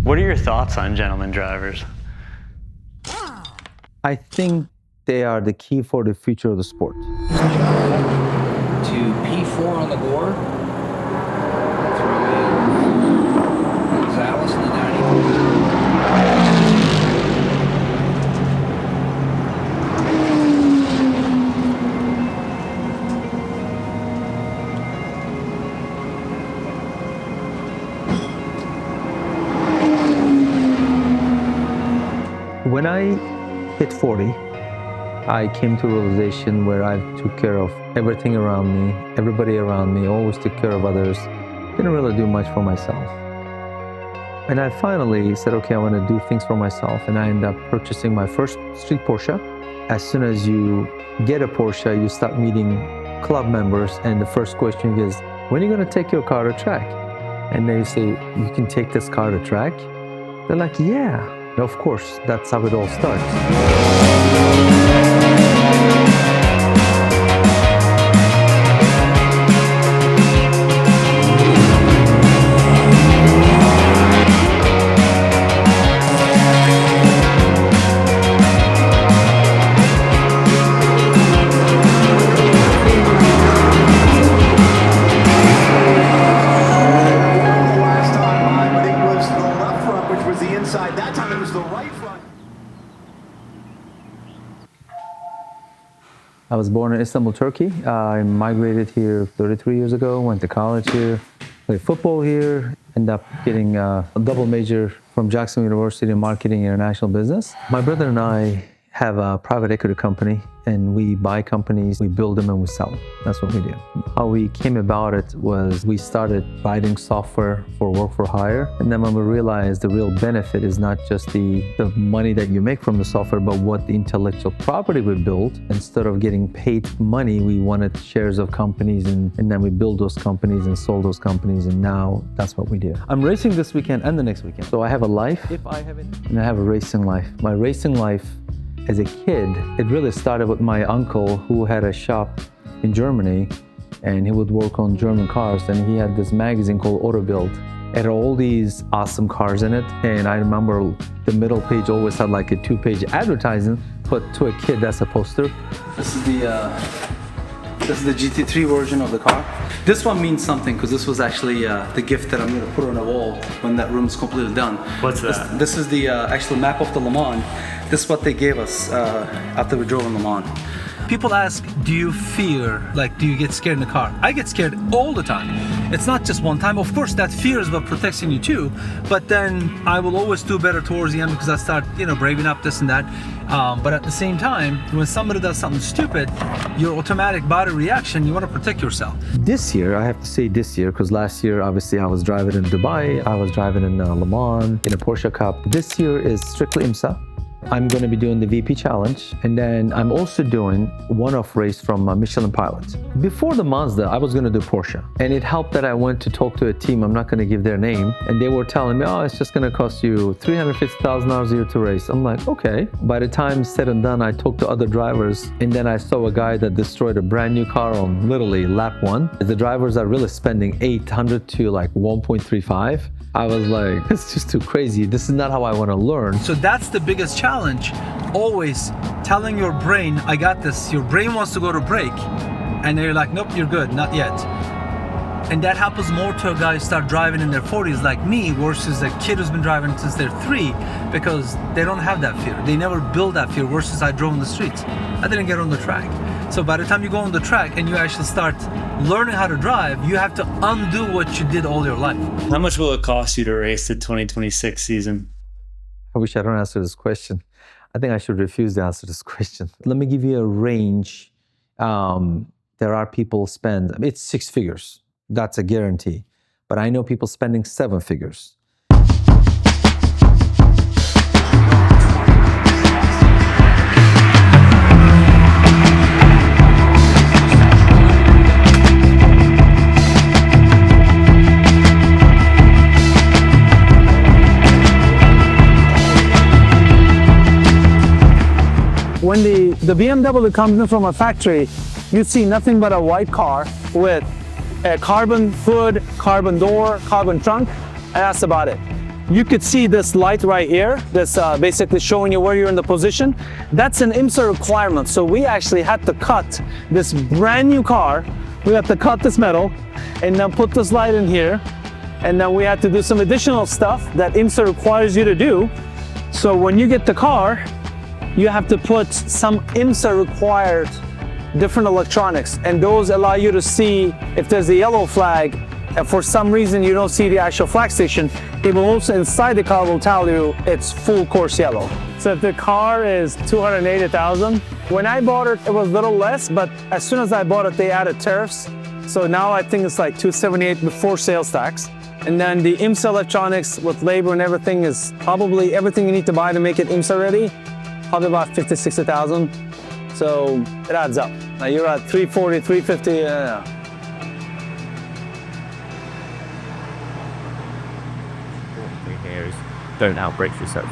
What are your thoughts on gentleman drivers? I think they are the key for the future of the sport. To P4 on the Gore. Through Gonzalez in the 90. When I hit 40, I came to a realization where I took care of everything around me, everybody around me, always took care of others, didn't really do much for myself. And I finally said, okay, I want to do things for myself, and I ended up purchasing my first street Porsche. As soon as you get a Porsche, you start meeting club members, and the first question is, when are you going to take your car to track? And they say, you can take this car to track? They're like, yeah. Of course, that's how it all starts. I was born in Istanbul, Turkey. I migrated here 33 years ago, went to college here, played football here, ended up getting a double major from Jackson University in Marketing and International Business. My brother and I have a private equity company, and we buy companies, we build them, and we sell them. That's what we do. How we came about it was we started writing software for work for hire, and then when we realized the real benefit is not just the money that you make from the software, but what the intellectual property we built. Instead of getting paid money, we wanted shares of companies, and then we built those companies and sold those companies, and now that's what we do. I'm racing this weekend and the next weekend. So I have a life, if I have it, and I have a racing life. My racing life as a kid, it really started with my uncle who had a shop in Germany, and he would work on German cars, and he had this magazine called Auto Build. It had all these awesome cars in it, and I remember the middle page always had like a 2-page advertising, but to a kid that's a poster. This is the GT3 version of the car. This one means something because this was actually the gift that I'm going to put on a wall when that room's completely done. What's that? This is the actual map of the Le Mans. This is what they gave us after we drove in Le Mans. People ask, do you fear, do you get scared in the car? I get scared all the time. It's not just one time. Of course, that fear is what protects you too, but then I will always do better towards the end because I start, braving up this and that. But at the same time, when somebody does something stupid, your automatic body reaction, you want to protect yourself. This year, I have to say this year, because last year, obviously, I was driving in Dubai, I was driving in Le Mans, in a Porsche Cup. This year is strictly IMSA. I'm going to be doing the VP Challenge, and then I'm also doing one-off race from Michelin Pilot. Before the Mazda, I was going to do Porsche, and it helped that I went to talk to a team, I'm not going to give their name, and they were telling me, oh, it's just going to cost you $350,000 a year to race. I'm like, okay. By the time said and done, I talked to other drivers, and then I saw a guy that destroyed a brand new car on literally lap 1. The drivers are really spending 800 to 1.35. I was like, it's just too crazy. This is not how I want to learn. So that's the biggest challenge. Always telling your brain, I got this. Your brain wants to go to break. And they're like, nope, you're good, not yet. And that happens more to a guy who start driving in their 40s like me versus a kid who's been driving since they're 3 because they don't have that fear. They never build that fear versus I drove on the streets. I didn't get on the track. So by the time you go on the track and you actually start learning how to drive, you have to undo what you did all your life. How much will it cost you to race the 2026 season? I wish I don't answer this question. I think I should refuse to answer this question. Let me give you a range. There are people spend, it's 6 figures. That's a guarantee. But I know people spending 7 figures. When the BMW comes in from a factory, you see nothing but a white car with a carbon hood, carbon door, carbon trunk, and that's about it. you could see this light right here, this basically showing you where you're in the position. That's an IMSA requirement. So we actually had to cut this brand new car. We had to cut this metal and then put this light in here. And then we had to do some additional stuff that IMSA requires you to do. So when you get the car, you have to put some IMSA required different electronics, and those allow you to see if there's a yellow flag. And for some reason you don't see the actual flag station, it will also inside the car will tell you it's full course yellow. So the car is 280,000. When I bought it, it was a little less, but as soon as I bought it, they added tariffs. So now I think it's like 278 before sales tax. And then the IMSA electronics with labor and everything is probably everything you need to buy to make it IMSA ready, probably about 50, 60,000. So it adds up. Now you're at 340, 350. Here is don't outbrake yourself.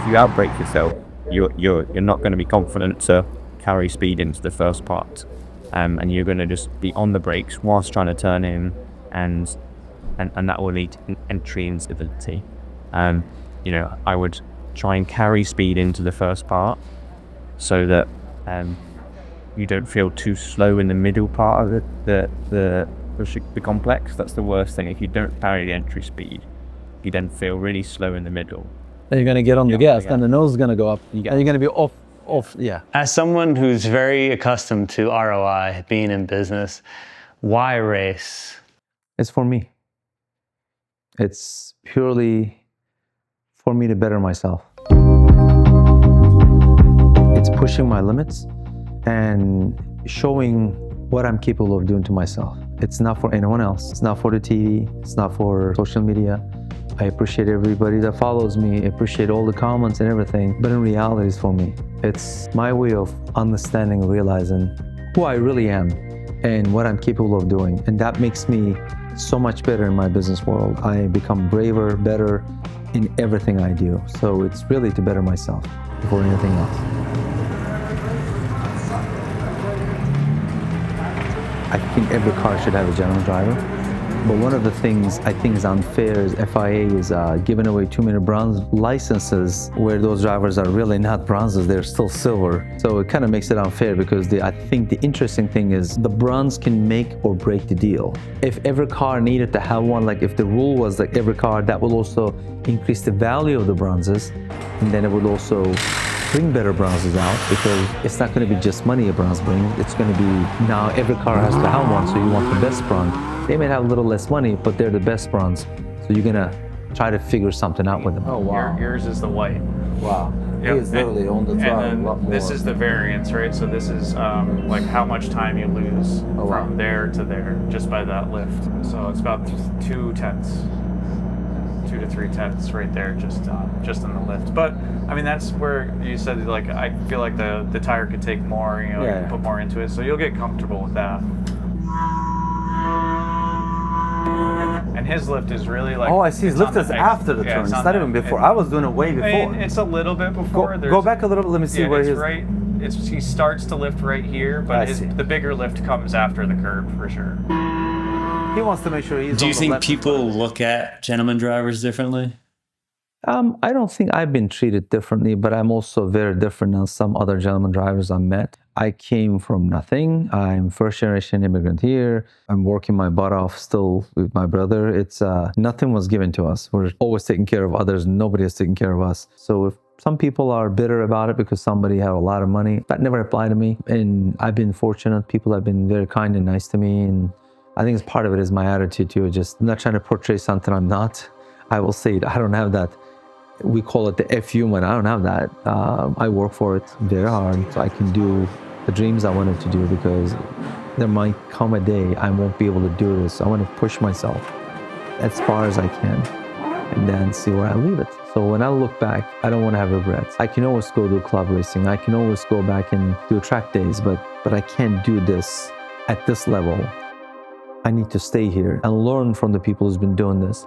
If you outbrake yourself, you're not going to be confident to carry speed into the first part, and you're going to just be on the brakes whilst trying to turn in, and that will lead to entry instability. You know, I would try and carry speed into the first part so that you don't feel too slow in the middle part of the complex. That's the worst thing. If you don't carry the entry speed, you then feel really slow in the middle. Then you're gonna get on the gas, and the nose is gonna go up, and you're gonna be off. Yeah. As someone who's very accustomed to ROI, being in business, why race? It's for me. It's purely for me to better myself. It's pushing my limits and showing what I'm capable of doing to myself. It's not for anyone else. It's not for the TV. It's not for social media. I appreciate everybody that follows me. I appreciate all the comments and everything. But in reality, it's for me. It's my way of understanding and realizing who I really am and what I'm capable of doing. And that makes me so much better in my business world. I become braver, better in everything I do. So it's really to better myself before anything else. I think every car should have a gentleman driver. But one of the things I think is unfair is FIA is giving away too many bronze licenses where those drivers are really not bronzes, they're still silver. So it kind of makes it unfair because I think the interesting thing is the bronze can make or break the deal. If every car needed to have one, like if the rule was like every car, that will also increase the value of the bronzes, and then it would also bring better bronzes out, because it's not going to be just money a bronze brings. It's going to be now every car has to have one, so you want the best bronze. They may have a little less money, but they're the best bronze. So you're going to try to figure something out with them. Oh, wow. Yours is the white. Wow. Yep. He is literally on the throttle and a lot more. this is the variance, right? So this is like how much time you lose from there to there just by that lift. So it's about 2 tenths. 2 to 3 tenths right there, just in the lift. But I mean, that's where you said, like, I feel like the tire could take more, you know, you can put more into it, so you'll get comfortable with that. And his lift is really like, Oh, I see. His lift is after the turn. It's not even before. I was doing it way before. I mean, it's a little bit before. Go back a little bit. Let me see where it's his. right. He starts to lift right here, but the bigger lift comes after the curb for sure. He wants to make sure he's. Do you on the think left people look at gentleman drivers differently? I don't think I've been treated differently, but I'm also very different than some other gentleman drivers I met. I came from nothing. I'm first generation immigrant here. I'm working my butt off still with my brother. It's nothing was given to us. We're always taking care of others. Nobody is taking care of us. So if some people are bitter about it because somebody had a lot of money, that never applied to me. And I've been fortunate. People have been very kind and nice to me. And I think it's part of it is my attitude too. Just I'm not trying to portray something I'm not. I will say it. I don't have that. We call it the FU man. I don't have that. I work for it very hard so I can do the dreams I wanted to do, because there might come a day I won't be able to do this. I want to push myself as far as I can and then see where I leave it. So when I look back, I don't want to have regrets. I can always go do club racing. I can always go back and do track days, but I can't do this at this level. I need to stay here and learn from the people who's been doing this.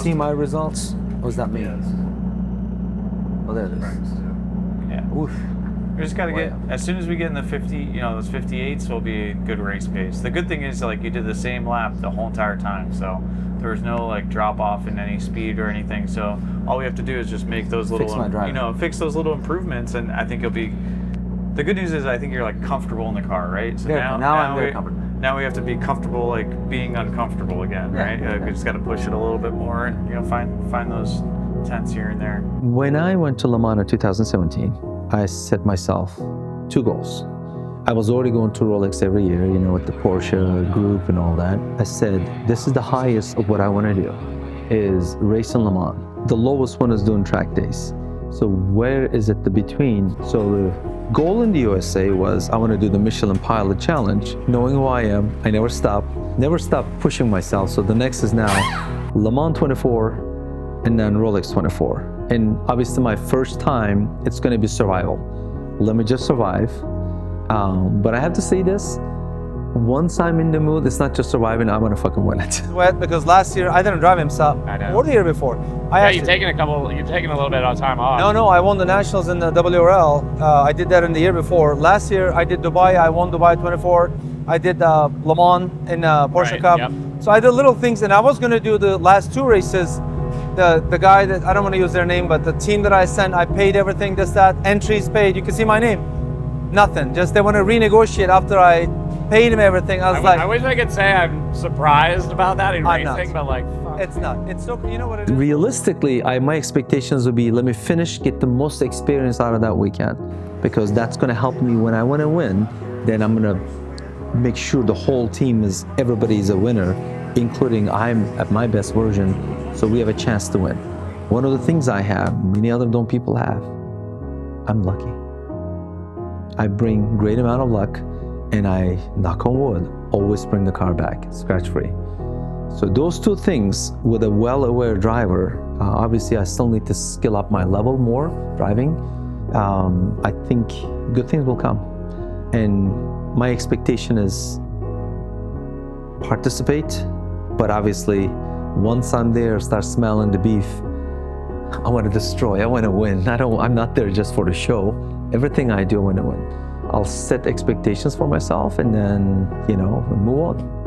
see my results? What does that mean? Oh, there it is. Yeah. Oof. We just got to get, Wow. as soon as we get in the 50, you know, those 58s will be good race pace. The good thing is, like, you did the same lap the whole entire time, so there was no, like, drop off in any speed or anything. So all we have to do is just make those little, my driving. you know, fix those little improvements, and I think you'll be. The good news is I think you're like comfortable in the car, right? So Very- now I'm very comfortable. Now we have to be comfortable, like being uncomfortable again, right? We just got to push it a little bit more, and you know, find those tenths here and there. When I went to Le Mans in 2017, I set myself 2 goals. I was already going to Rolex every year, you know, with the Porsche group and all that. I said, this is the highest of what I want to do, is race in Le Mans. The lowest one is doing track days. So where is it the between? So the goal in the USA was I want to do the Michelin Pilot Challenge. Knowing who I am, I never stop pushing myself. So the next is now Le Mans 24 and then Rolex 24. And obviously my first time, it's going to be survival. Let me just survive. But I have to say this, once I'm in the mood, it's not just surviving, I want to fucking win it. Wet because last year I didn't drive himself. I know. Or the year before. You've taken a little bit of time off. No, I won the nationals in the WRL. I did that in the year before. Last year I did Dubai. I won Dubai 24. I did Le Mans in Porsche Right, Cup. yep. So I did little things, and I was going to do the last 2 races. The guy that I don't want to use their name, but the team that I sent, I paid everything. This, that, entries paid. You can see my name. Nothing. Just they want to renegotiate after I paid him everything. I was like, I wish I could say I'm surprised about that in I'm not. racing, but like, fuck. it's not. It's so, you know what it is? Realistically, my expectations would be, let me finish, get the most experience out of that weekend, because that's going to help me when I want to win. Then I'm going to make sure the whole team everybody's a winner, including I'm at my best version, so we have a chance to win. One of the things I have, many other people have, I'm lucky. I bring great amount of luck, and I, knock on wood, always bring the car back scratch-free. So those 2 things with a well-aware driver, obviously I still need to skill up my level more driving. I think good things will come. And my expectation is participate, but obviously once I'm there, start smelling the beef, I want to destroy, I want to win. I'm not there just for the show. Everything I do, I want to win. I'll set expectations for myself and then, you know, move on.